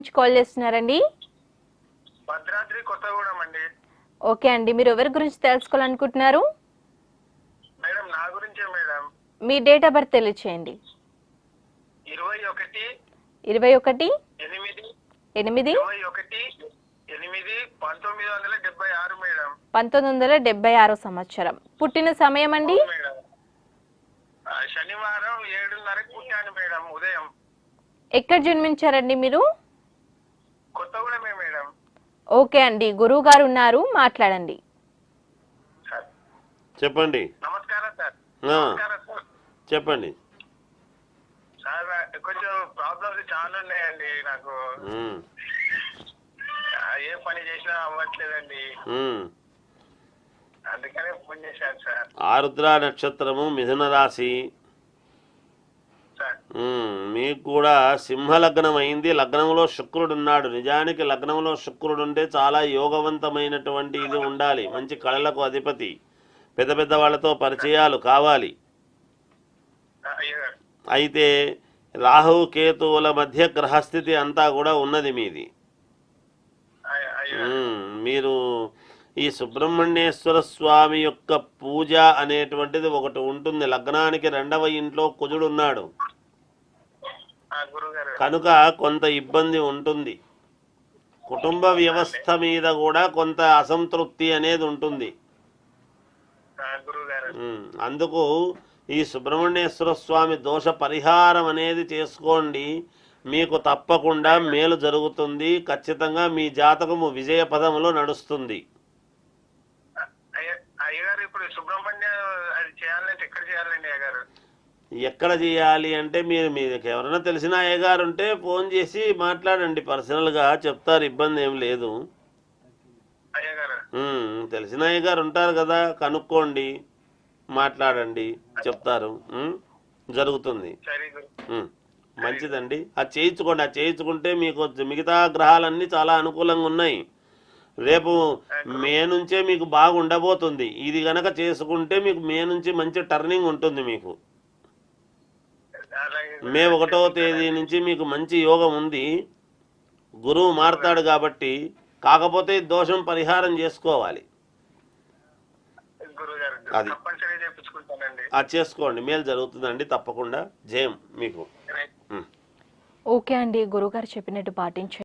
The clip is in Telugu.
నుంచి కాల్ చేస్తున్నారండి? భద్రాద్రి కొత్తగూడెం అండి. ఓకే అండి, మీరు ఎవరి గురించి తెలుసుకోవాలనుకుంటున్నారు? మేడం నా గురించే madam. Me date of birth తెలియచేయండి. 21 21 8 8 1976 మేడం. 1976 సంవత్సరం. పుట్టిన సమయం అండి? మేడం శనివారం 7:30కి పుట్టాను మేడం. ఉదయం. ఎక్కడ జన్మించారండి మీరు? కొత్తగూడెమే మేడం. ఓకే అండి, గురువు గారు ఉన్నారు, మాట్లాడండి. చెప్పండి. నమస్కారం సార్. నమస్కారం సార్. చెప్పండి సార్ కొంచెం ప్రాబ్లమ్స్ చాలా ఉన్నాయండి నాకు. ఏ పని చేసినా అవ్వట్లేదండి. అందుకనే ఫోన్ చేశాను సార్. ఆరుద్ర నక్షత్రము, మిథున రాశి. మీకు కూడా సింహలగ్నం అయింది. లగ్నంలో శుక్రుడు ఉన్నాడు. నిజానికి లగ్నంలో శుక్రుడు ఉంటే చాలా యోగవంతమైనటువంటి ఇది ఉండాలి. మంచి కళలకు అధిపతి, పెద్ద పెద్ద వాళ్ళతో పరిచయాలు కావాలి. అయితే రాహు కేతువుల మధ్య గ్రహస్థితి అంతా కూడా ఉన్నది మీది. మీరు ఈ సుబ్రహ్మణ్యేశ్వర స్వామి యొక్క పూజ అనేటువంటిది ఒకటి ఉంటుంది. లగ్నానికి 2వ ఇంట్లో కుజుడు ఉన్నాడు కనుక కొంత ఇబ్బంది ఉంటుంది. కుటుంబ వ్యవస్థ మీద కూడా కొంత అసంతృప్తి అనేది ఉంటుంది. అందుకు ఈ సుబ్రహ్మణ్యేశ్వర స్వామి దోష పరిహారం అనేది చేసుకోండి. మీకు తప్పకుండా మేలు జరుగుతుంది. ఖచ్చితంగా మీ జాతకము విజయ పదములో నడుస్తుంది. ఎక్కడ చేయాలి అంటే మీకు ఎవరైనా తెలిసిన అయ్యగారు ఉంటే ఫోన్ చేసి మాట్లాడండి, పర్సనల్గా చెప్తారు, ఇబ్బంది ఏం లేదు. తెలిసిన అయ్యగారు ఉంటారు కదా, కనుక్కోండి, మాట్లాడండి, చెప్తారు, జరుగుతుంది. మంచిదండి. అది చేయించుకోండి. అది చేయించుకుంటే మీకు మిగతా గ్రహాలన్నీ చాలా అనుకూలంగా ఉన్నాయి. రేపు మే నుంచే మీకు బాగా ఉండబోతుంది. ఇది గనక చేసుకుంటే మీకు మే నుంచి మంచి టర్నింగ్ ఉంటుంది. మీకు మే 1వ తేదీ నుంచి మీకు మంచి యోగం ఉంది. గురువు మారుతాడు కాబట్టి. కాకపోతే దోషం పరిహారం చేసుకోవాలి. అది చేసుకోండి, మేలు జరుగుతుందండి తప్పకుండా. జయం మీకు. ఓకే అండి, గురువు గారు చెప్పినట్టు పాటించండి.